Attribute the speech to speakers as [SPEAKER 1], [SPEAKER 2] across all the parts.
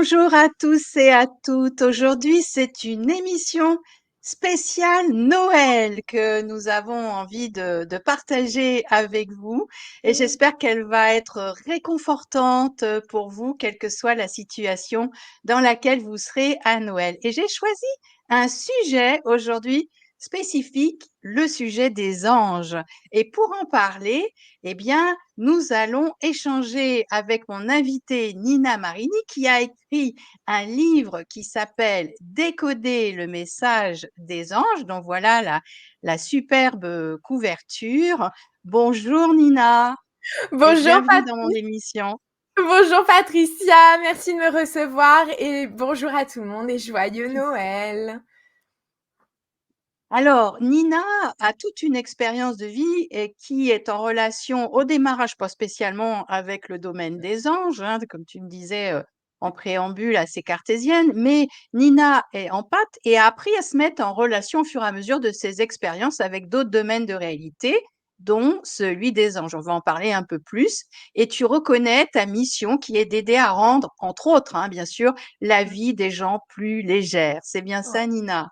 [SPEAKER 1] Bonjour à tous et à toutes. Aujourd'hui, c'est une émission spéciale Noël que nous avons envie de partager avec vous et j'espère qu'elle va être réconfortante pour vous, quelle que soit la situation dans laquelle vous serez à Noël. Et j'ai choisi un sujet aujourd'hui spécifique, le sujet des anges. Et pour en parler, eh bien, nous allons échanger avec mon invitée Nina Marini qui a écrit un livre qui s'appelle Décoder le message des anges. Donc voilà la superbe couverture. Bonjour Nina et
[SPEAKER 2] Bonjour,
[SPEAKER 1] bienvenue dans mon émission.
[SPEAKER 2] Bonjour Patricia, merci de me recevoir et bonjour à tout le monde et joyeux Noël.
[SPEAKER 1] Alors, Nina a toute une expérience de vie et qui est en relation au démarrage, pas spécialement avec le domaine des anges, hein, comme tu me disais en préambule assez cartésienne, mais Nina est empathe et a appris à se mettre en relation au fur et à mesure de ses expériences avec d'autres domaines de réalité, dont celui des anges. On va en parler un peu plus. Et tu reconnais ta mission qui est d'aider à rendre, entre autres, hein, bien sûr, la vie des gens plus légère. C'est bien
[SPEAKER 2] Ouais,
[SPEAKER 1] ça, Nina?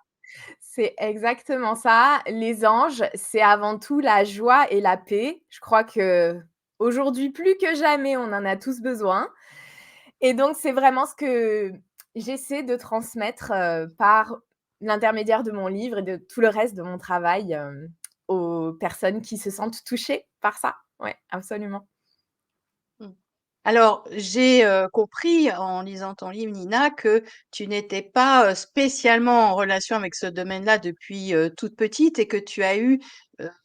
[SPEAKER 2] c'est exactement ça. Les anges, c'est avant tout la joie et la paix. Je crois que aujourd'hui plus que jamais, on en a tous besoin. Et donc, c'est vraiment ce que j'essaie de transmettre par l'intermédiaire de mon livre et de tout le reste de mon travail aux personnes qui se sentent touchées par ça. Oui, absolument.
[SPEAKER 1] Mmh. Alors, j'ai, compris en lisant ton livre, Nina, que tu n'étais pas, spécialement en relation avec ce domaine-là depuis, toute petite et que tu as eu,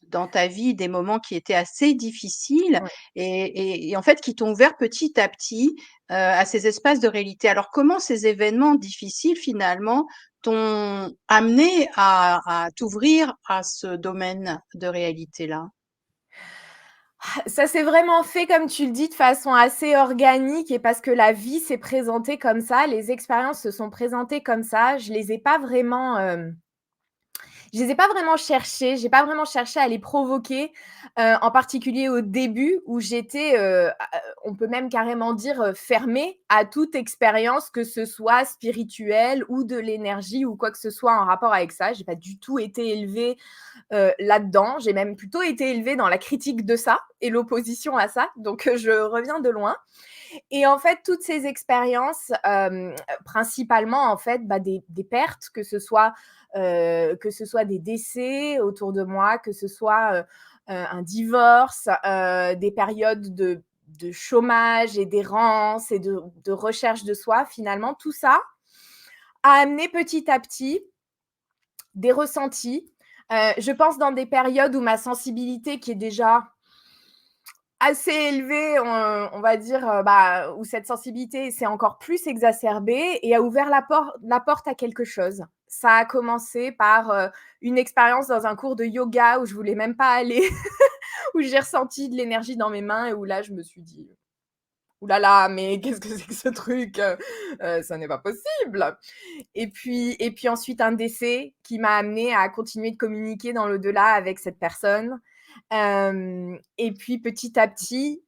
[SPEAKER 1] dans ta vie des moments qui étaient assez difficiles
[SPEAKER 2] Ouais.
[SPEAKER 1] et en fait qui t'ont ouvert petit à petit, à ces espaces de réalité. Alors comment ces événements difficiles finalement t'ont amené à t'ouvrir à ce domaine de réalité-là?
[SPEAKER 2] Ça s'est vraiment fait, comme tu le dis, de façon assez organique et parce que la vie s'est présentée comme ça, les expériences se sont présentées comme ça. Je les ai pas vraiment cherchées, j'ai pas vraiment cherché à les provoquer, en particulier au début où j'étais, on peut même carrément dire, fermée à toute expérience, que ce soit spirituelle ou de l'énergie ou quoi que ce soit en rapport avec ça. J'ai pas du tout été élevée là-dedans. J'ai même plutôt été élevée dans la critique de ça et l'opposition à ça. Donc, je reviens de loin. Et en fait, toutes ces expériences, principalement, en fait, bah, des pertes, que ce soit des décès autour de moi, que ce soit un divorce, des périodes de chômage et d'errance et de recherche de soi, finalement, tout ça a amené petit à petit des ressentis. Je pense dans des périodes où ma sensibilité qui est déjà assez élevée, on va dire, bah, où cette sensibilité s'est encore plus exacerbée et a ouvert la porte à quelque chose. Ça a commencé par, une expérience dans un cours de yoga où je voulais même pas aller, où j'ai ressenti de l'énergie dans mes mains et où là, je me suis dit: «Ouh là là, mais qu'est-ce que c'est que ce truc? Ça n'est pas possible!» Et puis ensuite un décès qui m'a amenée à continuer de communiquer dans l'au-delà avec cette personne. Et puis petit à petit,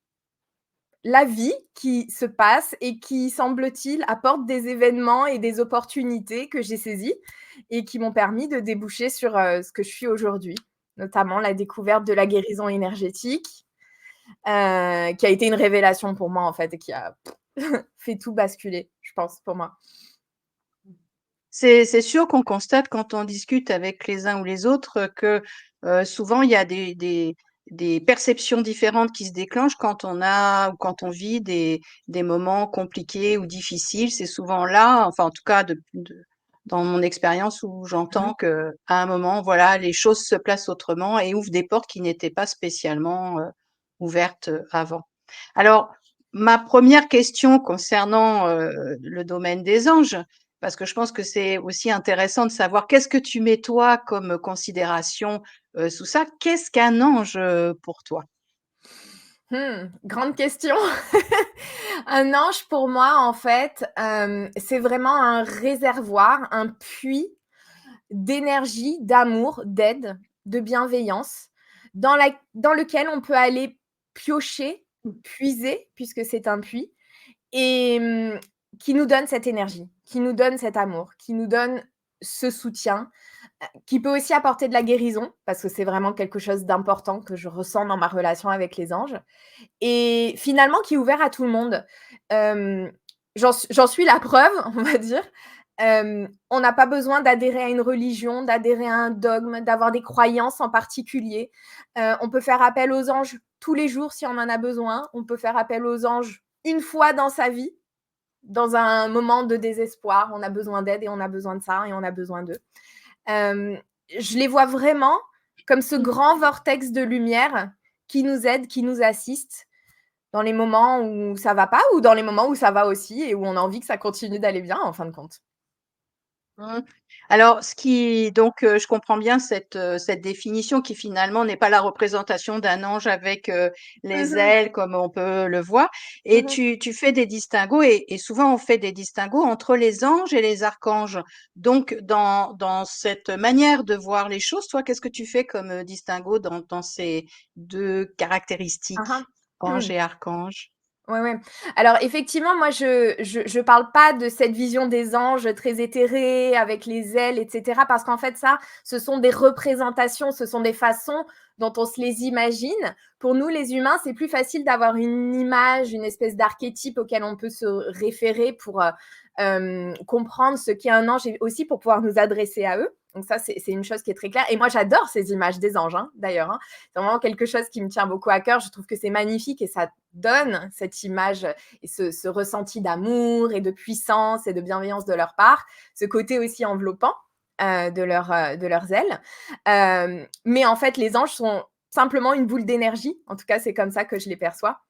[SPEAKER 2] la vie qui se passe et qui, semble-t-il, apporte des événements et des opportunités que j'ai saisies et qui m'ont permis de déboucher sur, ce que je suis aujourd'hui. Notamment la découverte de la guérison énergétique, qui a été une révélation pour moi en fait et qui a fait tout basculer, je pense, pour moi.
[SPEAKER 1] C'est sûr qu'on constate quand on discute avec les uns ou les autres que, souvent il y a des perceptions différentes qui se déclenchent quand on a ou quand on vit des moments compliqués ou difficiles. C'est souvent là, enfin en tout cas dans mon expérience où
[SPEAKER 2] Mmh.
[SPEAKER 1] j'entends qu'à un moment, voilà, les choses se placent autrement et ouvrent des portes qui n'étaient pas spécialement, ouvertes, avant. Alors, ma première question concernant, le domaine des anges, parce que je pense que c'est aussi intéressant de savoir qu'est-ce que tu mets toi comme considération, sous ça? Qu'est-ce qu'un ange, pour toi?
[SPEAKER 2] Grande question. Un ange pour moi, en fait, c'est vraiment un réservoir, un puits d'énergie, d'amour, d'aide, de bienveillance, dans lequel on peut aller piocher, puiser, puisque c'est un puits et qui nous donne cette énergie, qui nous donne cet amour, qui nous donne ce soutien, qui peut aussi apporter de la guérison, parce que c'est vraiment quelque chose d'important que je ressens dans ma relation avec les anges et finalement qui est ouvert à tout le monde. Hem, j'en suis la preuve, on va dire. On n'a pas besoin d'adhérer à une religion, d'adhérer à un dogme, d'avoir des croyances en particulier. On peut faire appel aux anges tous les jours si on en a besoin. On peut faire appel aux anges une fois dans sa vie, dans un moment de désespoir. On a besoin d'aide et on a besoin de ça et on a besoin d'eux. Hem, je les vois vraiment comme ce grand vortex de lumière qui nous aide, qui nous assiste dans les moments où ça va pas ou dans les moments où ça va aussi et où on a envie que ça continue d'aller bien en fin de compte.
[SPEAKER 1] Mmh. Alors ce qui donc je comprends bien cette définition qui finalement n'est pas la représentation d'un ange avec,
[SPEAKER 2] Mmh
[SPEAKER 1] les
[SPEAKER 2] mh.
[SPEAKER 1] ailes comme on peut le voir et
[SPEAKER 2] Mmh.
[SPEAKER 1] tu fais des distinguos et souvent on fait des distinguos entre les anges et les archanges. Donc dans cette manière de voir les choses, toi, qu'est-ce que tu fais comme, distinguo dans ces 2
[SPEAKER 2] Ah
[SPEAKER 1] caractéristiques, ange
[SPEAKER 2] ah.
[SPEAKER 1] et archange?
[SPEAKER 2] Ouais, ouais. Alors effectivement, moi je parle pas de cette vision des anges très éthérés avec les ailes et cetera parce qu'en fait ça, ce sont des représentations, ce sont des façons dont on se les imagine. Pour nous les humains, c'est plus facile d'avoir une image, une espèce d'archétype auquel on peut se référer pour, comprendre ce qu'est un ange et aussi pour pouvoir nous adresser à eux. Donc ça, c'est une chose qui est très claire et moi j'adore ces images des anges, hein, d'ailleurs, hein. C'est vraiment quelque chose qui me tient beaucoup à cœur. Je trouve que c'est magnifique et ça donne cette image et ce ressenti d'amour et de puissance et de bienveillance de leur part, ce côté aussi enveloppant de leurs ailes. Mais en fait, les anges sont simplement une boule d'énergie. En tout cas, c'est comme ça que je les perçois.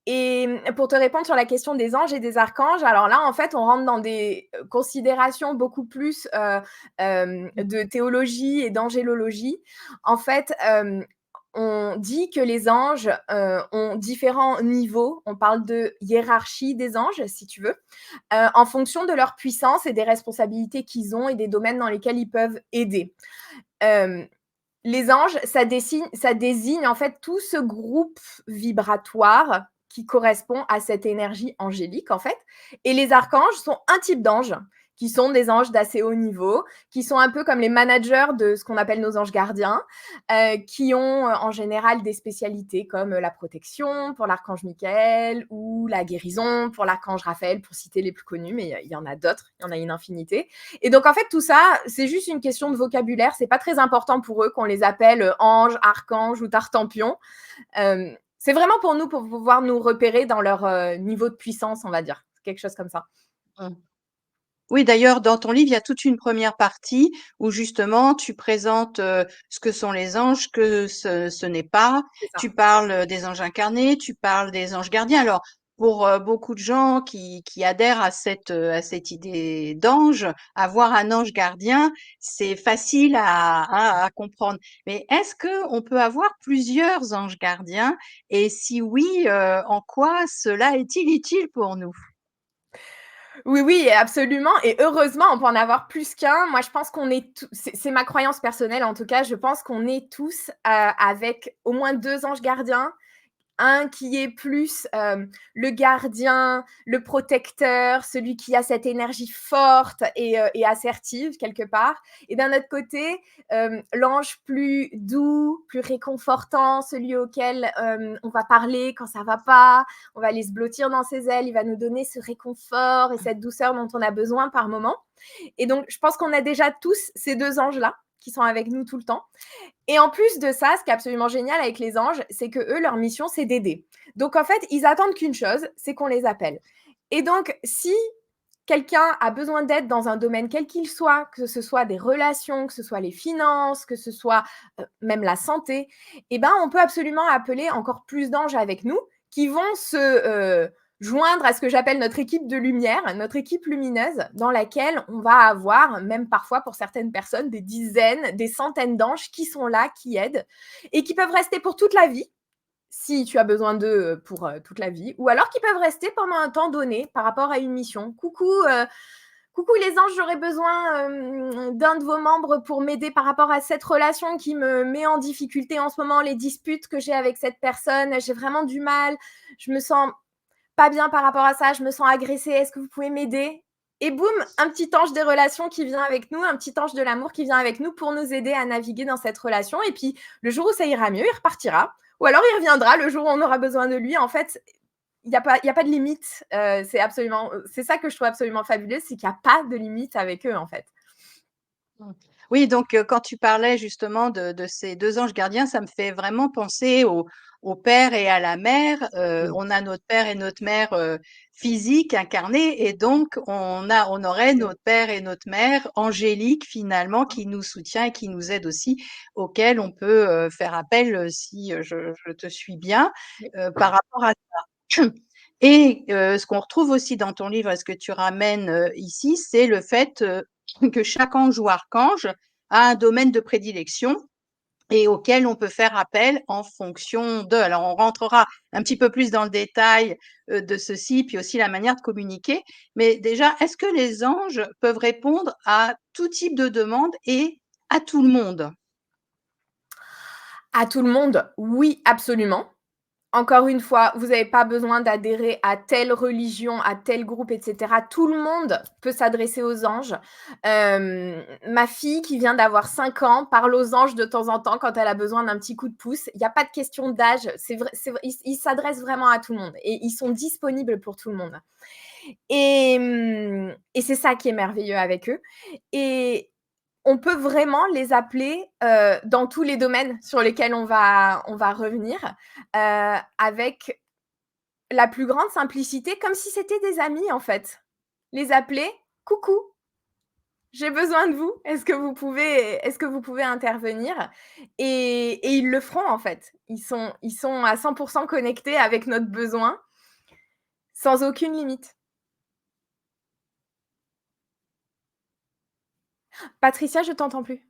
[SPEAKER 2] Et pour te répondre sur la question des anges et des archanges, alors là, en fait, on rentre dans des considérations beaucoup plus de théologie et d'angélologie. En fait, on dit que les anges ont différents niveaux. On parle de hiérarchie des anges, si tu veux, en fonction de leur puissance et des responsabilités qu'ils ont et des domaines dans lesquels ils peuvent aider. Euh, les anges, ça désigne en fait tout ce groupe vibratoire qui correspond à cette énergie angélique en fait. Et les archanges sont un type d'ange qui sont des anges d'assez haut niveau, qui sont un peu comme les managers de ce qu'on appelle nos anges gardiens, qui ont en général des spécialités comme la protection pour l'archange Michael ou la guérison pour l'archange Raphaël, pour citer les plus connus, mais il y en a d'autres, il y en a une infinité. Et donc, en fait, tout ça, c'est juste une question de vocabulaire. C'est pas très important pour eux qu'on les appelle anges, archanges ou tartampions. C'est vraiment pour nous, pour pouvoir nous repérer dans leur niveau de puissance, on va dire. Quelque chose comme ça.
[SPEAKER 1] Mmh. Oui, d'ailleurs, dans ton livre, il y a toute une première partie où justement tu présentes, ce que sont les anges, que ce n'est pas.
[SPEAKER 2] C'est ça.
[SPEAKER 1] Tu parles, des anges incarnés, tu parles des anges gardiens. Alors pour, beaucoup de gens qui adhèrent à cette idée d'ange, avoir un ange gardien, c'est facile à comprendre. Mais est-ce que on peut avoir plusieurs anges gardiens? Et si oui, en quoi cela est-il utile pour nous?
[SPEAKER 2] Oui, oui, absolument. Et heureusement, on peut en avoir plus qu'un. Moi, je pense qu'on est tous, c'est ma croyance personnelle en tout cas, je pense qu'on est tous avec au moins deux anges gardiens. Un qui est plus le gardien, le protecteur, celui qui a cette énergie forte et assertive quelque part. Et d'un autre côté, l'ange plus doux, plus réconfortant, celui auquel on va parler quand ça va pas, on va aller se blottir dans ses ailes, il va nous donner ce réconfort et cette douceur dont on a besoin par moment. Et donc, je pense qu'on a déjà tous ces deux anges-là qui sont avec nous tout le temps. Et en plus de ça, ce qui est absolument génial avec les anges, c'est que eux, leur mission, c'est d'aider. Donc en fait, ils attendent qu'une chose, c'est qu'on les appelle. Et donc, si quelqu'un a besoin d'aide dans un domaine quel qu'il soit, que ce soit des relations, que ce soit les finances, que ce soit même la santé, eh ben, on peut absolument appeler encore plus d'anges avec nous qui vont se joindre à ce que j'appelle notre équipe de lumière, notre équipe lumineuse, dans laquelle on va avoir, même parfois pour certaines personnes, des dizaines, des centaines d'anges qui sont là, qui aident et qui peuvent rester pour toute la vie si tu as besoin d'eux pour toute la vie, ou alors qui peuvent rester pendant un temps donné par rapport à une mission. Coucou les anges, j'aurais besoin d'un de vos membres pour m'aider par rapport à cette relation qui me met en difficulté en ce moment, les disputes que j'ai avec cette personne, j'ai vraiment du mal, je me sens pas bien par rapport à ça, je me sens agressée, est-ce que vous pouvez m'aider? Et boum, un petit ange des relations qui vient avec nous, un petit ange de l'amour qui vient avec nous pour nous aider à naviguer dans cette relation. Et puis, le jour où ça ira mieux, il repartira. Ou alors, il reviendra le jour où on aura besoin de lui. En fait, il y a pas de limite. C'est ça que je trouve absolument fabuleux, c'est qu'il n'y a pas de limite avec eux, en fait.
[SPEAKER 1] Mmh. Oui, donc quand tu parlais justement de ces 2 anges gardiens, ça me fait vraiment penser au père et à la mère.
[SPEAKER 2] Oui.
[SPEAKER 1] On a notre père et notre mère, physiques, incarnés et donc on aurait notre père et notre mère angéliques finalement qui nous soutient et qui nous aide aussi, auxquels on peut, faire appel, si, je te suis bien,
[SPEAKER 2] Oui.
[SPEAKER 1] par rapport à ça. Et ce qu'on retrouve aussi dans ton livre et ce que tu ramènes, ici, c'est le fait, que chaque ange ou archange a un domaine de prédilection et auquel on peut faire appel en fonction d'eux. Alors, on rentrera un petit peu plus dans le détail de ceci, puis aussi la manière de communiquer. Mais déjà, est-ce que les anges peuvent répondre à tout type de demande et à tout le monde?
[SPEAKER 2] À tout le monde, oui, absolument. Encore une fois, vous n'avez pas besoin d'adhérer à telle religion, à tel groupe, et cetera. Tout le monde peut s'adresser aux anges. Ma fille qui vient d'avoir 5 ans parle aux anges de temps en temps quand elle a besoin d'un petit coup de pouce. Il y a pas de question d'âge, c'est vrai, ils s'adressent vraiment à tout le monde et ils sont disponibles pour tout le monde. Et c'est ça qui est merveilleux avec eux. Et on peut vraiment les appeler, dans tous les domaines sur lesquels on va revenir, avec la plus grande simplicité, comme si c'était des amis, en fait. Les appeler: «Coucou, j'ai besoin de vous, est-ce que vous pouvez intervenir?» Et ils le feront, en fait. Ils sont à 100 connectés avec notre besoin, sans aucune limite. Patricia, je t'entends plus.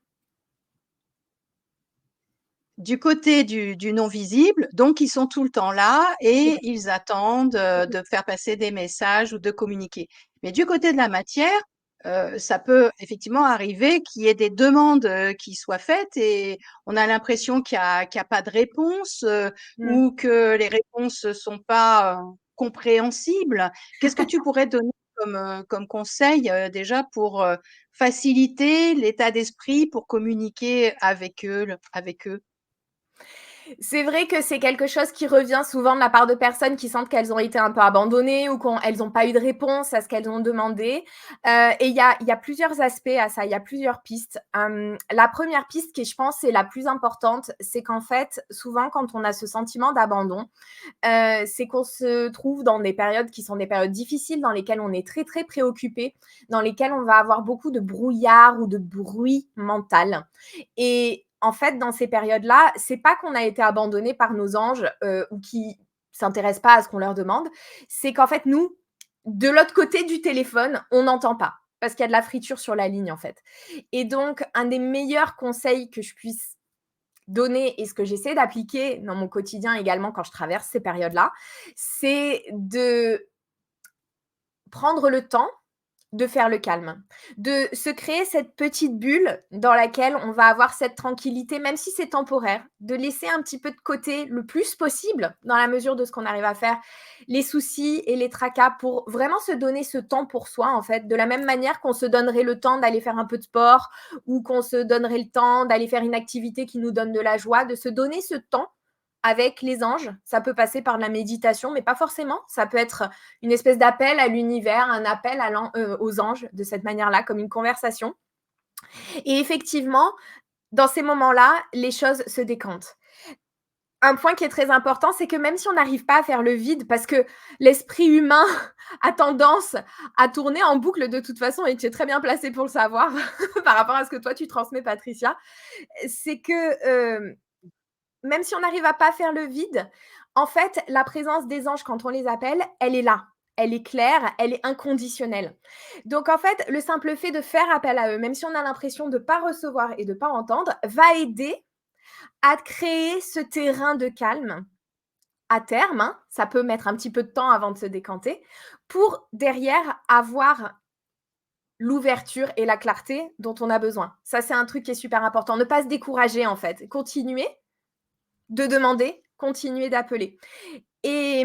[SPEAKER 1] Du côté du non visible, donc ils sont tout le temps là et ils attendent, de faire passer des messages ou de communiquer. Mais du côté de la matière, ça peut effectivement arriver qu'il y ait des demandes, qui soient faites et on a l'impression qu'il y a pas de réponse,
[SPEAKER 2] Mmh.
[SPEAKER 1] ou que les réponses ne sont pas, compréhensibles. Qu'est-ce que tu pourrais donner comme conseil, déjà pour, faciliter l'état d'esprit pour communiquer avec eux?
[SPEAKER 2] C'est vrai que c'est quelque chose qui revient souvent de la part de personnes qui sentent qu'elles ont été un peu abandonnées ou qu'elles ont pas eu de réponse à ce qu'elles ont demandé. Et il y a plusieurs aspects à ça, il y a plusieurs pistes. La première piste qui, je pense, est la plus importante, c'est qu'en fait, souvent, quand on a ce sentiment d'abandon, c'est qu'on se trouve dans des périodes qui sont des périodes difficiles, dans lesquelles on est très, très préoccupé, dans lesquelles on va avoir beaucoup de brouillard ou de bruit mental. Et en fait, dans ces périodes-là, c'est pas qu'on a été abandonné par nos anges, ou qui s'intéressent pas à ce qu'on leur demande, c'est qu'en fait, nous, de l'autre côté du téléphone, on n'entend pas parce qu'il y a de la friture sur la ligne, en fait. Et donc un des meilleurs conseils que je puisse donner et ce que j'essaie d'appliquer dans mon quotidien également quand je traverse ces périodes-là, c'est de prendre le temps de faire le calme, de se créer cette petite bulle dans laquelle on va avoir cette tranquillité, même si c'est temporaire, de laisser un petit peu de côté le plus possible, dans la mesure de ce qu'on arrive à faire, les soucis et les tracas pour vraiment se donner ce temps pour soi, en fait, de la même manière qu'on se donnerait le temps d'aller faire un peu de sport ou qu'on se donnerait le temps d'aller faire une activité qui nous donne de la joie, de se donner ce temps avec les anges. Ça peut passer par de la méditation, mais pas forcément. Ça peut être une espèce d'appel à l'univers, un appel aux anges de cette manière-là, comme une conversation. Et effectivement, dans ces moments-là, les choses se décantent. Un point qui est très important, c'est que même si on n'arrive pas à faire le vide, parce que l'esprit humain a tendance à tourner en boucle de toute façon, et tu es très bien placée pour le savoir par rapport à ce que toi tu transmets, Patricia, c'est que même si on n'arrive à pas faire le vide, en fait, la présence des anges quand on les appelle, elle est là. Elle est claire, elle est inconditionnelle. Donc en fait, le simple fait de faire appel à eux, même si on a l'impression de ne pas recevoir et de ne pas entendre, va aider à créer ce terrain de calme à terme, hein, ça peut mettre un petit peu de temps avant de se décanter, pour derrière avoir l'ouverture et la clarté dont on a besoin. Ça, c'est un truc qui est super important. Ne pas se décourager en fait. Continuer de demander, continuer d'appeler. Et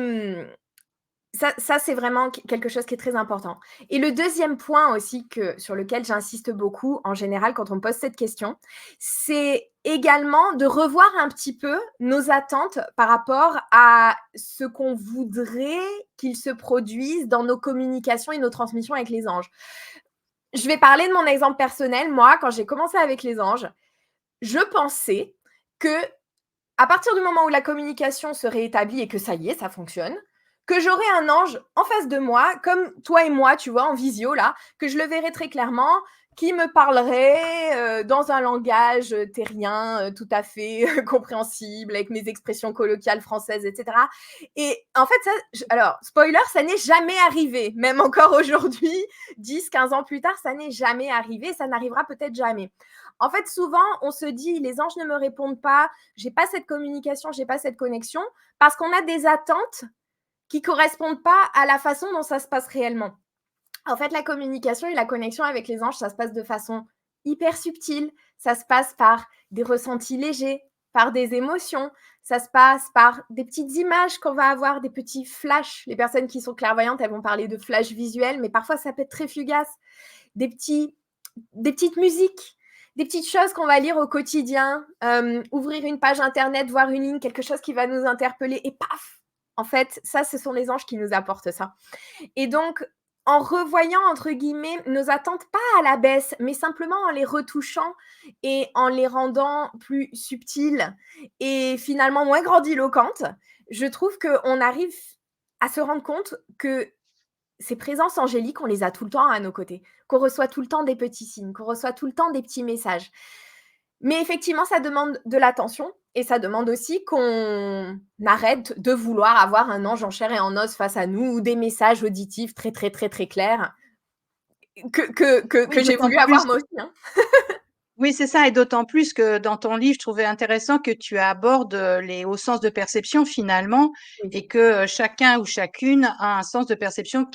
[SPEAKER 2] Ça, c'est vraiment quelque chose qui est très important. Et le deuxième point aussi sur lequel j'insiste beaucoup, en général, quand on me pose cette question, c'est également de revoir un petit peu nos attentes par rapport à ce qu'on voudrait qu'il se produise dans nos communications et nos transmissions avec les anges. Je vais parler de mon exemple personnel. Moi, quand j'ai commencé avec les anges, je pensais que à partir du moment où la communication serait établie et que ça y est, ça fonctionne, que j'aurais un ange en face de moi, comme toi et moi, tu vois, en visio, là, que je le verrais très clairement, qui me parlerait dans un langage terrien, tout à fait compréhensible, avec mes expressions colloquiales françaises, etc. Et en fait, alors, spoiler, ça n'est jamais arrivé. Même encore aujourd'hui, 10, 15 ans plus tard, ça n'est jamais arrivé. Ça n'arrivera peut-être jamais. En fait, souvent, on se dit, les anges ne me répondent pas, j'ai pas cette communication, j'ai pas cette connexion, parce qu'on a des attentes qui correspondent pas à la façon dont ça se passe réellement. En fait, la communication et la connexion avec les anges, ça se passe de façon hyper subtile. Ça se passe par des ressentis légers, par des émotions. Ça se passe par des petites images qu'on va avoir, des petits flashs. Les personnes qui sont clairvoyantes, elles vont parler de flash visuels, mais parfois ça peut être très fugace. Des petites musiques, des petites choses qu'on va lire au quotidien, ouvrir une page internet, voir une ligne, quelque chose qui va nous interpeller et paf. En fait, ça, ce sont les anges qui nous apportent ça. Et donc, en revoyant, entre guillemets, nos attentes, pas à la baisse, mais simplement en les retouchant et en les rendant plus subtiles et finalement moins grandiloquentes, je trouve qu'on arrive à se rendre compte que ces présences angéliques, on les a tout le temps à nos côtés, qu'on reçoit tout le temps des petits signes, qu'on reçoit tout le temps des petits messages. Mais effectivement, ça demande de l'attention et ça demande aussi qu'on arrête de vouloir avoir un ange en chair et en os face à nous ou des messages auditifs très, très, très, très clairs
[SPEAKER 1] Oui,
[SPEAKER 2] que j'ai
[SPEAKER 1] d'autant
[SPEAKER 2] voulu
[SPEAKER 1] plus.
[SPEAKER 2] avoir moi aussi, hein.
[SPEAKER 1] Oui, c'est ça, et d'autant plus que dans ton livre, je trouvais intéressant que tu abordes les hauts sens de perception finalement,
[SPEAKER 2] Oui,
[SPEAKER 1] et que chacun ou chacune a un sens de perception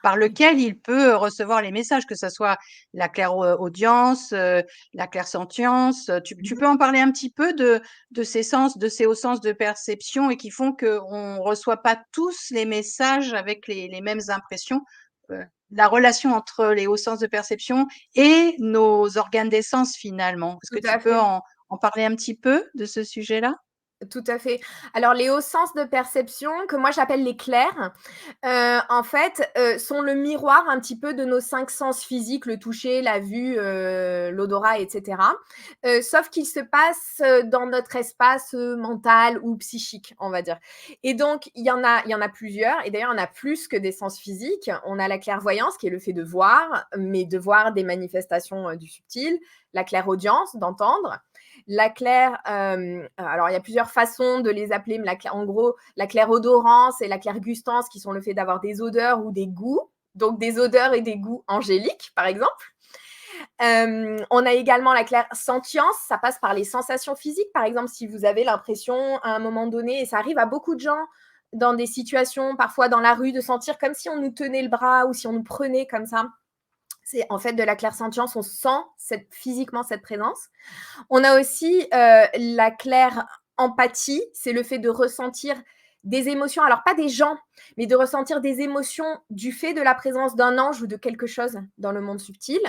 [SPEAKER 1] par lequel il peut recevoir les messages, que ce soit la clairaudience, la clairsentience. Tu peux en parler un petit peu de ces sens, de ces hauts sens de perception et qui font qu'on ne reçoit pas tous les messages avec les mêmes impressions. La relation entre les hauts sens de perception et nos organes d'essence finalement. Est-ce que
[SPEAKER 2] tout
[SPEAKER 1] tu
[SPEAKER 2] à
[SPEAKER 1] peux
[SPEAKER 2] fait.
[SPEAKER 1] en parler un petit peu de ce sujet-là?
[SPEAKER 2] Tout à fait. Alors les hauts sens de perception, que moi j'appelle les clairs, en fait, sont le miroir un petit peu de nos 5 sens physiques, le toucher, la vue, l'odorat et cetera. Sauf qu'ils se passent, dans notre espace, mental ou psychique, on va dire. Et donc il y en a plusieurs et d'ailleurs il y en a plus que des sens physiques. On a la clairvoyance qui est le fait de voir, mais de voir des manifestations, du subtil, la clairaudience, d'entendre, la claire, alors il y a plusieurs façons de les appeler, mais en gros, la clairodorance et la clairgustance qui sont le fait d'avoir des odeurs ou des goûts, donc des odeurs et des goûts angéliques, par exemple. On a également la clairsentience, ça passe par les sensations physiques. Par exemple, si vous avez l'impression à un moment donné, et ça arrive à beaucoup de gens dans des situations, parfois dans la rue, de sentir comme si on nous tenait le bras ou si on nous prenait comme ça. C'est en fait de la clairsentience, on sent physiquement cette présence. On a aussi la claire empathie, c'est le fait de ressentir des émotions, alors pas des gens, mais de ressentir des émotions du fait de la présence d'un ange ou de quelque chose dans le monde subtil.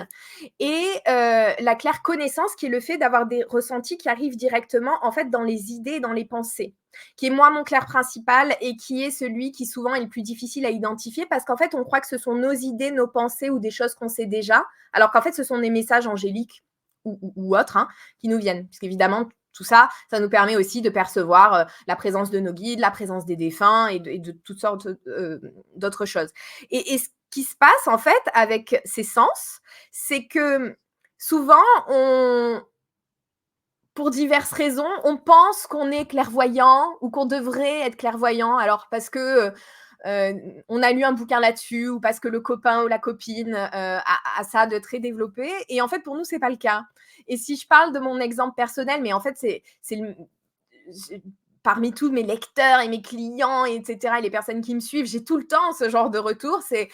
[SPEAKER 2] Et la claire connaissance, qui est le fait d'avoir des ressentis qui arrivent directement en fait dans les idées, dans les pensées, qui est moi mon clair principal et qui est celui qui souvent est le plus difficile à identifier parce qu'en fait on croit que ce sont nos idées, nos pensées ou des choses qu'on sait déjà, alors qu'en fait ce sont des messages angéliques ou autres, hein, qui nous viennent. Puisqu'évidemment, tout ça, ça nous permet aussi de percevoir la présence de nos guides, la présence des défunts et de toutes sortes d'autres choses. Et ce qui se passe, en fait, avec ces sens, c'est que souvent, pour diverses raisons, on pense qu'on est clairvoyant ou qu'on devrait être clairvoyant. Alors, parce que on a lu un bouquin là-dessus ou parce que le copain ou la copine a ça de très développé. Et en fait, pour nous, c'est pas le cas. Et si je parle de mon exemple personnel, mais en fait, parmi tous mes lecteurs et mes clients, etc., et les personnes qui me suivent, j'ai tout le temps ce genre de retour. C'est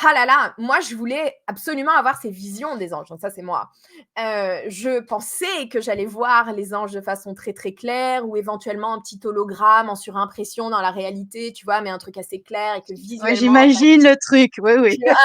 [SPEAKER 2] Ah là là, moi je voulais absolument avoir ces visions des anges, donc ça c'est moi. Je pensais que j'allais voir les anges de façon très, très claire ou éventuellement un petit hologramme en surimpression dans la réalité, tu vois? Mais un truc assez clair et que
[SPEAKER 1] Ouais,
[SPEAKER 2] visuellement ça
[SPEAKER 1] j'imagine le truc. Oui, oui.
[SPEAKER 2] tu vois?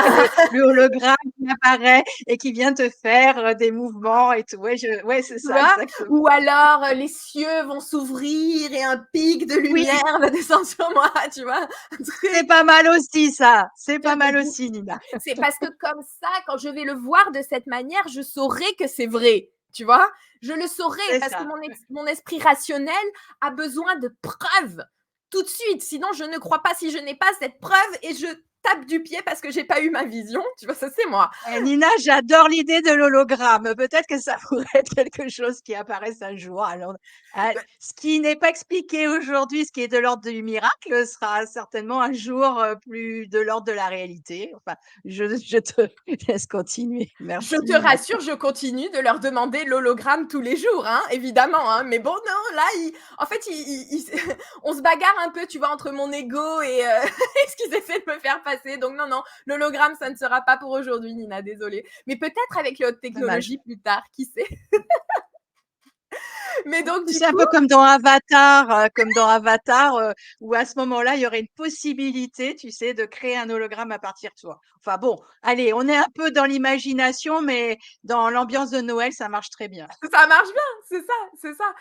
[SPEAKER 1] Le hologramme qui apparaît et qui vient te faire des mouvements et tout. Ouais, c'est
[SPEAKER 2] Tu
[SPEAKER 1] ça,
[SPEAKER 2] vois?
[SPEAKER 1] exactement.
[SPEAKER 2] Ou alors, les cieux vont s'ouvrir et un pic de
[SPEAKER 1] Oui,
[SPEAKER 2] lumière va descendre sur moi, tu vois? Un
[SPEAKER 1] c'est
[SPEAKER 2] truc
[SPEAKER 1] pas mal aussi, ça. C'est
[SPEAKER 2] de
[SPEAKER 1] pas mal
[SPEAKER 2] ouf.
[SPEAKER 1] aussi, Nina.
[SPEAKER 2] C'est parce que comme ça, quand je vais le voir de cette manière, je saurai que c'est vrai, tu vois? Je le saurai
[SPEAKER 1] C'est
[SPEAKER 2] parce que
[SPEAKER 1] ça.
[SPEAKER 2] mon esprit rationnel a besoin de preuves tout de suite. Sinon, je ne crois pas si je n'ai pas cette preuve et je tape du pied parce que j'ai pas eu ma vision, tu vois? Ça, c'est moi.
[SPEAKER 1] Nina, j'adore l'idée de l'hologramme. Peut-être que ça pourrait être quelque chose qui apparaisse un jour. Alors, ce qui n'est pas expliqué aujourd'hui, ce qui est de l'ordre du miracle, sera certainement un jour plus de l'ordre de la réalité. Enfin, je te laisse continuer.
[SPEAKER 2] Je
[SPEAKER 1] Merci,
[SPEAKER 2] te
[SPEAKER 1] Nina.
[SPEAKER 2] rassure, je continue de leur demander l'hologramme tous les jours, hein, évidemment, hein. Mais bon, non, là, en fait, on se bagarre un peu, tu vois, entre mon ego et, et ce qu'ils essaient de me faire passer. Donc, non, non, l'hologramme, ça ne sera pas pour aujourd'hui, Nina, désolée. Mais peut-être avec les hautes
[SPEAKER 1] Dommage.
[SPEAKER 2] technologies plus tard, qui sait. Mais donc, du
[SPEAKER 1] C'est un
[SPEAKER 2] coup,
[SPEAKER 1] peu comme dans Avatar, où à ce moment-là, il y aurait une possibilité, tu sais, de créer un hologramme à partir de toi. Enfin bon, allez, on est un peu dans l'imagination, mais dans l'ambiance de Noël, ça marche très bien.
[SPEAKER 2] ça marche bien, c'est ça, c'est ça.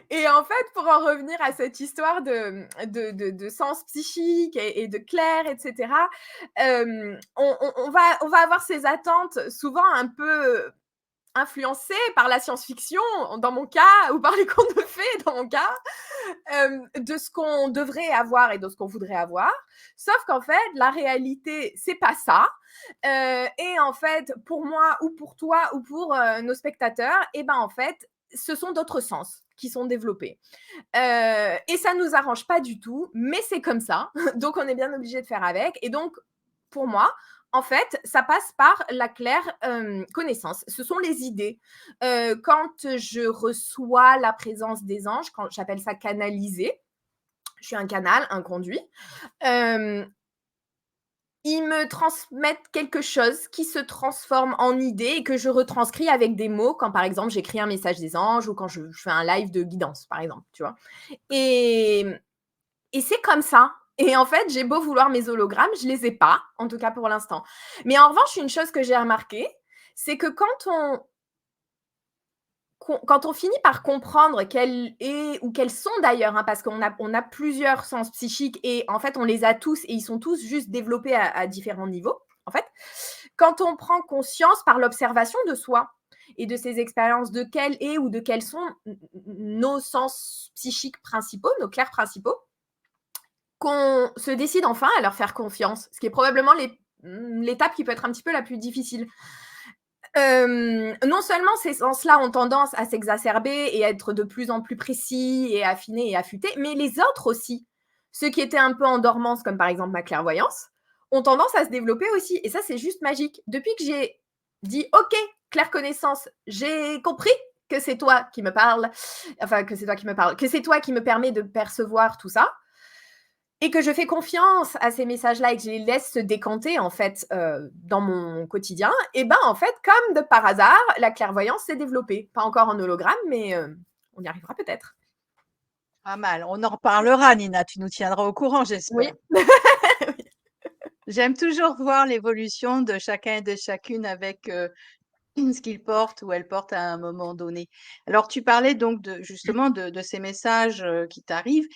[SPEAKER 2] Et en fait, pour en revenir à cette histoire de sens psychique et de clair, et cetera, on va avoir ces attentes souvent un peu influencées par la science-fiction, dans mon cas, ou par les contes de fées, dans mon cas, de ce qu'on devrait avoir et de ce qu'on voudrait avoir. Sauf qu'en fait, la réalité, c'est pas ça. Et en fait, pour moi ou pour toi ou pour nos spectateurs, et ben en fait, ce sont d'autres sens qui sont développés. Et ça nous arrange pas du tout, mais c'est comme ça. Donc on est bien obligé de faire avec. Et donc, pour moi, en fait, ça passe par la claire connaissance. Ce sont les idées. Quand je reçois la présence des anges, quand j'appelle ça canaliser, je suis un canal, un conduit. euh, Ils me transmettent quelque chose qui se transforme en idée et que je retranscris avec des mots quand, par exemple, j'écris un message des anges ou quand je fais un live de guidance, par exemple, tu vois. Et, et c'est comme ça. Et en fait, j'ai beau vouloir mes hologrammes, je les ai pas, en tout cas pour l'instant. Mais en revanche, une chose que j'ai remarqué, c'est que quand on finit par comprendre quelle est ou quels sont d'ailleurs, hein, parce qu'on a plusieurs sens psychiques et en fait on les a tous et ils sont tous juste développés à différents niveaux. En fait, quand on prend conscience par l'observation de soi et de ses expériences de quels est ou de quels sont nos sens psychiques principaux, nos clairs principaux, qu'on se décide enfin à leur faire confiance, ce qui est probablement l'étape qui peut être un petit peu la plus difficile. Non seulement ces sens-là ont tendance à s'exacerber et à être de plus en plus précis et affinés et affûtés, mais les autres aussi, ceux qui étaient un peu en dormance, comme par exemple ma clairvoyance, ont tendance à se développer aussi. Et ça, c'est juste magique. Depuis que j'ai dit OK, claire connaissance, j'ai compris que c'est toi qui me parles, enfin que c'est toi qui me parle, que c'est toi qui me permet de percevoir tout ça, et que je fais confiance à ces messages-là et que je les laisse se décanter en fait dans mon quotidien, et ben en fait, comme de par hasard, la clairvoyance s'est développée. Pas encore en hologramme, mais on y arrivera peut-être.
[SPEAKER 1] Pas mal. On en reparlera, Nina. Tu nous tiendras au courant,
[SPEAKER 2] Oui.
[SPEAKER 1] j'espère. J'aime toujours voir l'évolution de chacun et de chacune avec ce qu'il porte ou elle porte à un moment donné. Alors, tu parlais donc justement de ces messages qui t'arrivent.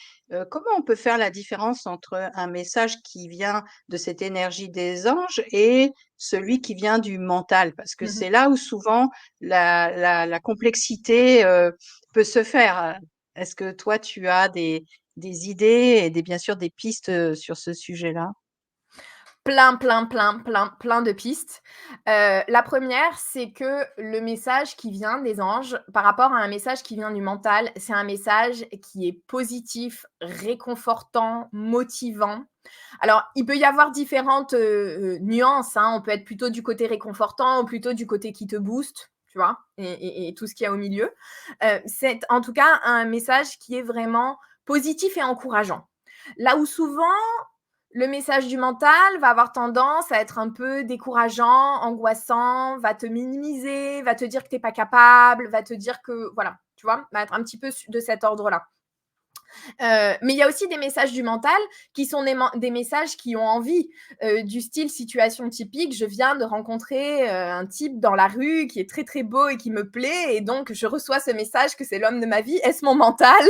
[SPEAKER 1] Comment on peut faire la différence entre un message qui vient de cette énergie des anges et celui qui vient du mental? Parce que
[SPEAKER 2] Mmh.
[SPEAKER 1] c'est là où souvent la complexité peut se faire. Est-ce que toi, tu as des idées et bien sûr des pistes sur ce sujet-là?
[SPEAKER 2] Plein, plein, plein, plein, plein de pistes. La première, c'est que le message qui vient des anges, par rapport à un message qui vient du mental, c'est un message qui est positif, réconfortant, motivant. Alors, il peut y avoir différentes, nuances, hein. On peut être plutôt du côté réconfortant ou plutôt du côté qui te booste, tu vois? Et tout ce qu'il y a au milieu. C'est en tout cas un message qui est vraiment positif et encourageant. Là où souvent Le message du mental va avoir tendance à être un peu décourageant, angoissant, va te minimiser, va te dire que tu es pas capable, va te dire que voilà, tu vois? Va être un petit peu de cet ordre-là. Mais il y a aussi des messages du mental qui sont des messages qui ont envie, du style situation typique, je viens de rencontrer un type dans la rue qui est très très beau et qui me plaît et donc je reçois ce message que c'est l'homme de ma vie. Est-ce mon mental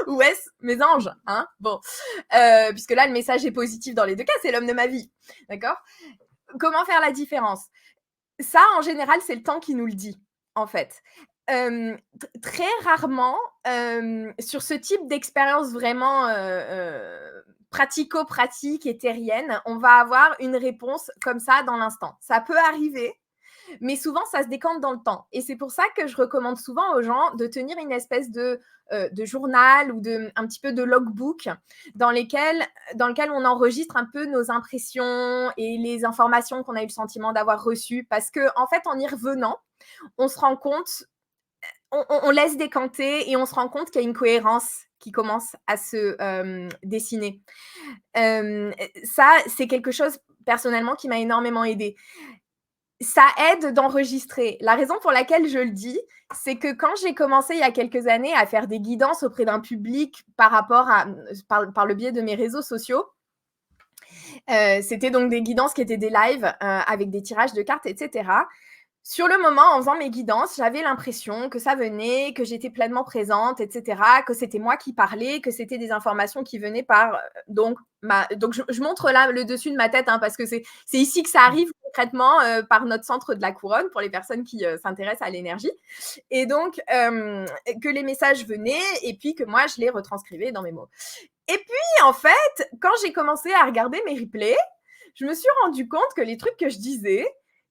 [SPEAKER 2] ou est-ce mes anges, hein? Bon, puisque là le message est positif dans les deux cas, c'est l'homme de ma vie, d'accord? Comment faire la différence? Ça, en général, c'est le temps qui nous le dit, en fait. Très rarement, sur ce type d'expérience vraiment, pratico-pratique et terrienne, on va avoir une réponse comme ça dans l'instant. Ça peut arriver, mais souvent ça se décante dans le temps et c'est pour ça que je recommande souvent aux gens de tenir une espèce de journal ou un petit peu de logbook dans, dans lequel on enregistre un peu nos impressions et les informations qu'on a eu le sentiment d'avoir reçues parce que en fait en y revenant on se rend compte, on laisse décanter et on se rend compte qu'il y a une cohérence qui commence à se dessiner. Ça, c'est quelque chose personnellement qui m'a énormément aidée. Ça aide d'enregistrer. La raison pour laquelle je le dis, c'est que quand j'ai commencé il y a quelques années à faire des guidances auprès d'un public par le biais de mes réseaux sociaux, c'était donc des guidances qui étaient des lives avec des tirages de cartes, etc. Sur le moment, en faisant mes guidances, j'avais l'impression que ça venait, que j'étais pleinement présente, etc., que c'était moi qui parlais, que c'était des informations qui venaient par donc je montre là le dessus de ma tête hein, parce que c'est ici que ça arrive concrètement par notre centre de la couronne pour les personnes qui s'intéressent à l'énergie et donc que les messages venaient et puis que moi je les retranscrivais dans mes mots. Et puis en fait, quand j'ai commencé à regarder mes replays, je me suis rendu compte que les trucs que je disais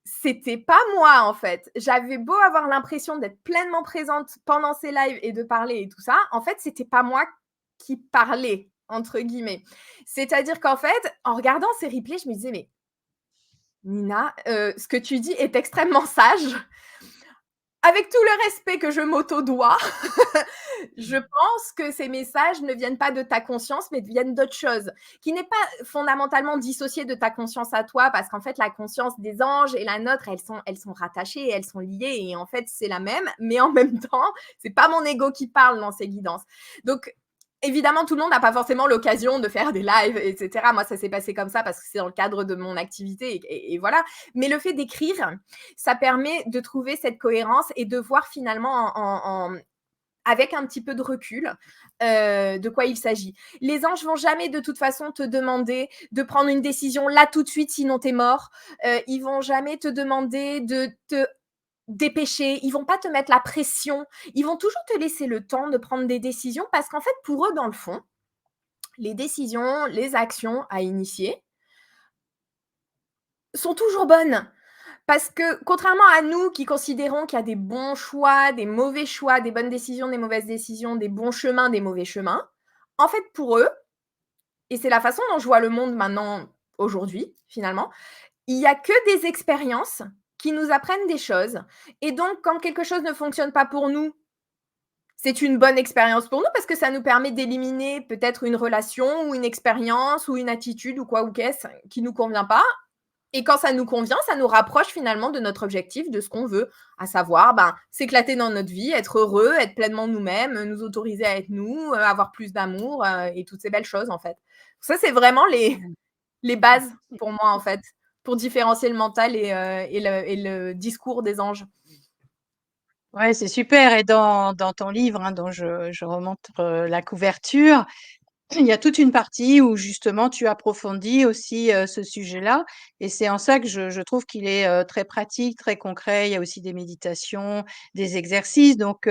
[SPEAKER 2] c'était pas moi en fait. J'avais beau avoir l'impression d'être pleinement présente pendant ces lives et de parler et tout ça, en fait, c'était pas moi qui parlais entre guillemets. C'est-à-dire qu'en fait, en regardant ces replays, je me disais mais Nina, ce que tu dis est extrêmement sage. Avec tout le respect que je m'auto-dois, je pense que ces messages ne viennent pas de ta conscience, mais viennent d'autre chose, qui n'est pas fondamentalement dissocié de ta conscience à toi, parce qu'en fait, la conscience des anges et la nôtre, elles sont rattachées, elles sont liées, et en fait, c'est la même, mais en même temps, c'est pas mon ego qui parle dans ces guidances. Donc, évidemment, tout le monde n'a pas forcément l'occasion de faire des lives, etc. Moi, ça s'est passé comme ça parce que c'est dans le cadre de mon activité et voilà. Mais le fait d'écrire, ça permet de trouver cette cohérence et de voir finalement avec un petit peu de recul de quoi il s'agit. Les anges vont jamais de toute façon te demander de prendre une décision là tout de suite, sinon t'es mort. Ils vont jamais te demander de te dépêcher, ils vont pas te mettre la pression, ils vont toujours te laisser le temps de prendre des décisions parce qu'en fait, pour eux, dans le fond, les décisions, les actions à initier sont toujours bonnes. Parce que contrairement à nous qui considérons qu'il y a des bons choix, des mauvais choix, des bonnes décisions, des mauvaises décisions, des bons chemins, des mauvais chemins, en fait, pour eux, et c'est la façon dont je vois le monde maintenant, aujourd'hui, finalement, il y a que des expériences qui nous apprennent des choses. Et donc, quand quelque chose ne fonctionne pas pour nous, c'est une bonne expérience pour nous parce que ça nous permet d'éliminer peut-être une relation ou une expérience ou une attitude ou quoi ou qu'est-ce qui nous convient pas. Et quand ça nous convient, ça nous rapproche finalement de notre objectif, de ce qu'on veut, à savoir ben, s'éclater dans notre vie, être heureux, être pleinement nous-mêmes, nous autoriser à être nous, avoir plus d'amour et toutes ces belles choses en fait. Ça, c'est vraiment les bases pour moi en fait, pour différencier le mental et le discours des anges.
[SPEAKER 1] Ouais, c'est super. Et dans ton livre, hein, dont je remonte la couverture, il y a toute une partie où justement tu approfondis aussi ce sujet-là. Et c'est en ça que je trouve qu'il est très pratique, très concret. Il y a aussi des méditations, des exercices. Donc,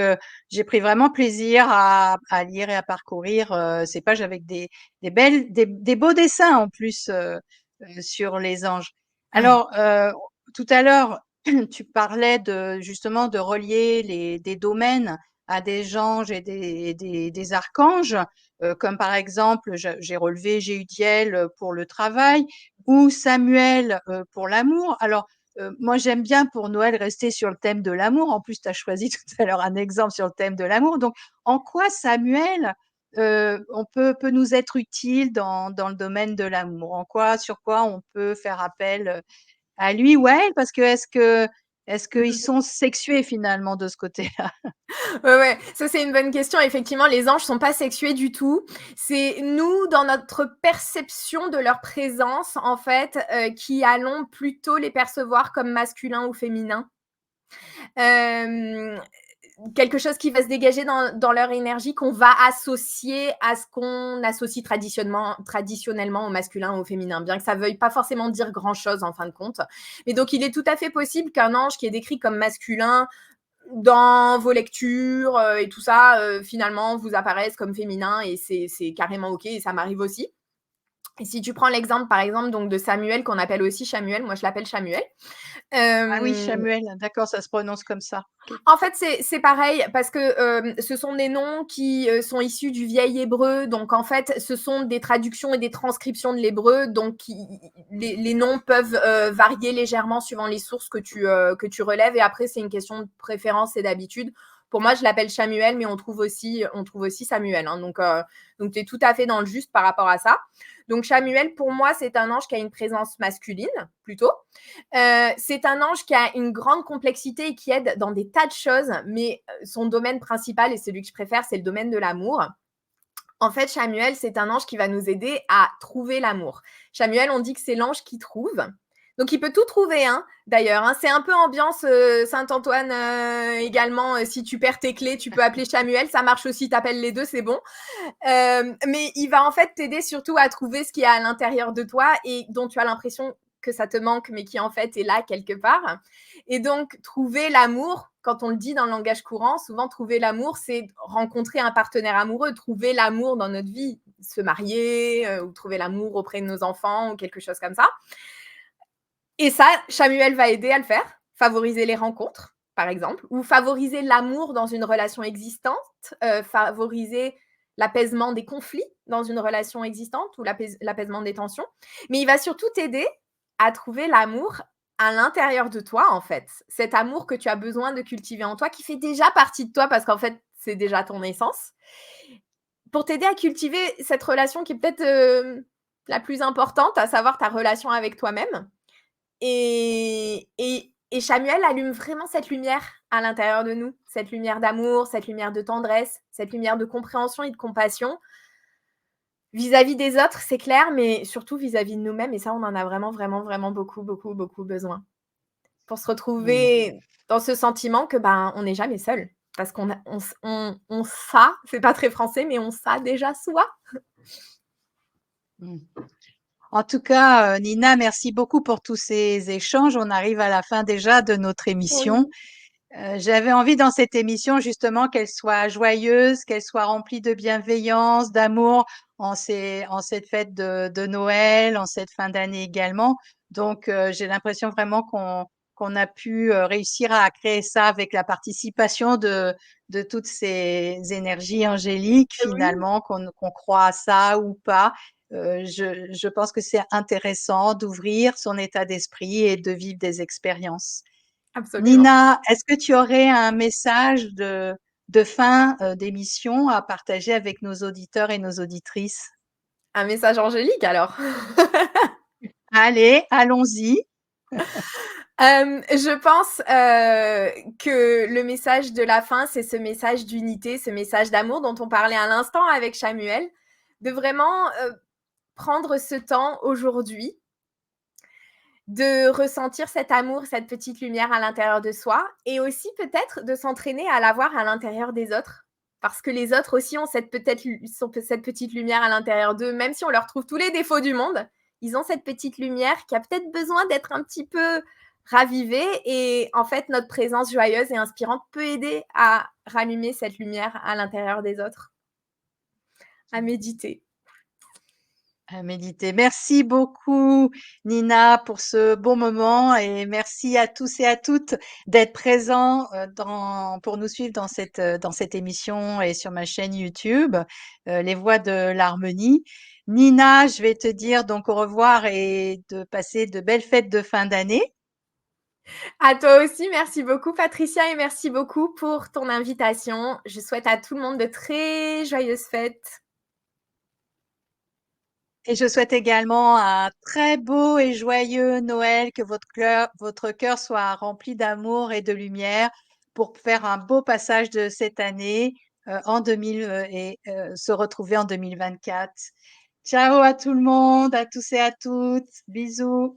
[SPEAKER 1] j'ai pris vraiment plaisir à lire et à parcourir ces pages avec des beaux dessins en plus sur les anges.
[SPEAKER 2] Ouais.
[SPEAKER 1] Alors, tout à l'heure, tu parlais justement de relier des domaines à des anges et des archanges, comme par exemple, j'ai relevé Jéhudiel pour le travail ou Samuel pour l'amour. Alors, moi, j'aime bien pour Noël rester sur le thème de l'amour. En plus, tu as choisi tout à l'heure un exemple sur le thème de l'amour. Donc, en quoi Samuel peut nous être utile dans le domaine de l'amour? Sur quoi on peut faire appel à lui ou à elle? Parce que est-ce qu'ils sont sexués finalement de ce côté-là?
[SPEAKER 2] Ouais, ouais, ça c'est une bonne question. Effectivement, les anges sont pas sexués du tout. C'est nous, dans notre perception de leur présence, en fait, qui allons plutôt les percevoir comme masculins ou féminins. Hem, Quelque chose qui va se dégager dans leur énergie, qu'on va associer à ce qu'on associe traditionnellement au masculin ou au féminin, bien que ça veuille pas forcément dire grand-chose en fin de compte. Mais donc il est tout à fait possible qu'un ange qui est décrit comme masculin dans vos lectures, et tout ça, finalement vous apparaisse comme féminin et c'est carrément OK et ça m'arrive aussi. Et si tu prends l'exemple, par exemple, donc de Samuel qu'on appelle aussi Chamuel, moi je l'appelle Chamuel.
[SPEAKER 1] Ah oui,
[SPEAKER 2] Hem
[SPEAKER 1] Samuel, d'accord, ça se prononce comme ça. OK.
[SPEAKER 2] En fait, c'est pareil parce que, ce sont des noms qui, sont issus du vieil hébreu. Donc en fait, ce sont des traductions et des transcriptions de l'hébreu. Donc les noms peuvent, varier légèrement suivant les sources que tu relèves et après c'est une question de préférence et d'habitude. Pour moi, je l'appelle Chamuel, mais on trouve aussi Samuel, hein. Donc tu es tout à fait dans le juste par rapport à ça. Donc Chamuel, pour moi, c'est un ange qui a une présence masculine, plutôt. C'est un ange qui a une grande complexité et qui aide dans des tas de choses, mais son domaine principal, et celui que je préfère, c'est le domaine de l'amour. En fait, Chamuel, c'est un ange qui va nous aider à trouver l'amour. Chamuel, on dit que c'est l'ange qui trouve. Donc, il peut tout trouver, hein, d'ailleurs. Hein. C'est un peu ambiance Saint-Antoine également. Si tu perds tes clés, tu peux appeler Chamuel. Ça marche aussi, t'appelles les deux, c'est bon. Mais il va en fait t'aider surtout à trouver ce qui est à l'intérieur de toi et dont tu as l'impression que ça te manque, mais qui en fait est là quelque part. Et donc, trouver l'amour, quand on le dit dans le langage courant, souvent trouver l'amour, c'est rencontrer un partenaire amoureux, trouver l'amour dans notre vie, se marier ou trouver l'amour auprès de nos enfants ou quelque chose comme ça. Et ça, Samuel va aider à le faire, favoriser les rencontres, par exemple, ou favoriser l'amour dans une relation existante, favoriser l'apaisement des conflits dans une relation existante ou l'apaisement des tensions. Mais il va surtout t'aider à trouver l'amour à l'intérieur de toi, en fait. Cet amour que tu as besoin de cultiver en toi, qui fait déjà partie de toi parce qu'en fait, c'est déjà ton essence. Pour t'aider à cultiver cette relation qui est peut-être la plus importante, à savoir ta relation avec toi-même. Et Samuel allume vraiment cette lumière à l'intérieur de nous, cette lumière d'amour, cette lumière de tendresse, cette lumière de compréhension et de compassion vis-à-vis des autres, c'est clair, mais surtout vis-à-vis de nous-mêmes et ça, on en a vraiment, vraiment, vraiment beaucoup, beaucoup, beaucoup besoin. Pour se
[SPEAKER 1] Mmh.
[SPEAKER 2] retrouver dans ce sentiment que, ben, on n'est jamais seul parce qu'on a on s'a, c'est pas très français, mais on s'a déjà soi.
[SPEAKER 1] Mmh. En tout cas, Nina, merci beaucoup pour tous ces échanges. On arrive à la fin déjà de notre émission.
[SPEAKER 2] Oui.
[SPEAKER 1] J'avais envie dans cette émission justement qu'elle soit joyeuse, qu'elle soit remplie de bienveillance, d'amour en cette fête de Noël, en cette fin d'année également. Donc, j'ai l'impression vraiment qu'on a pu réussir à créer ça avec la participation de toutes ces énergies angéliques
[SPEAKER 2] Oui,
[SPEAKER 1] finalement, qu'on croit à ça ou pas. Je pense que c'est intéressant d'ouvrir son état d'esprit et de vivre des expériences.
[SPEAKER 2] absolument.
[SPEAKER 1] Nina, est-ce que tu aurais un message de fin d'émission à partager avec nos auditeurs et nos auditrices?
[SPEAKER 2] Un message angélique alors.
[SPEAKER 1] Allez, allons-y.
[SPEAKER 2] Je pense, que le message de la fin, c'est ce message d'unité, ce message d'amour dont on parlait à l'instant avec Samuel, de vraiment, prendre ce temps aujourd'hui, de ressentir cet amour, cette petite lumière à l'intérieur de soi et aussi peut-être de s'entraîner à l'avoir à l'intérieur des autres. Parce que les autres aussi ont cette petite lumière à l'intérieur d'eux, même si on leur trouve tous les défauts du monde, ils ont cette petite lumière qui a peut-être besoin d'être un petit peu ravivée et en fait, notre présence joyeuse et inspirante peut aider à rallumer cette lumière à l'intérieur des autres, à méditer.
[SPEAKER 1] À méditer. Merci beaucoup, Nina, pour ce bon moment et merci à tous et à toutes d'être présents pour nous suivre dans cette émission et sur ma chaîne YouTube, Les Voix de l'Harmonie. Nina, je vais te dire donc au revoir et de passer de belles fêtes de fin d'année.
[SPEAKER 2] À toi aussi, merci beaucoup Patricia et merci beaucoup pour ton invitation. Je souhaite à tout le monde de très joyeuses fêtes.
[SPEAKER 1] Et je souhaite également un très beau et joyeux Noël, que votre cœur soit rempli d'amour et de lumière pour faire un beau passage de cette année en 2000 et se retrouver en 2024. Ciao à tout le monde, à tous et à toutes. Bisous.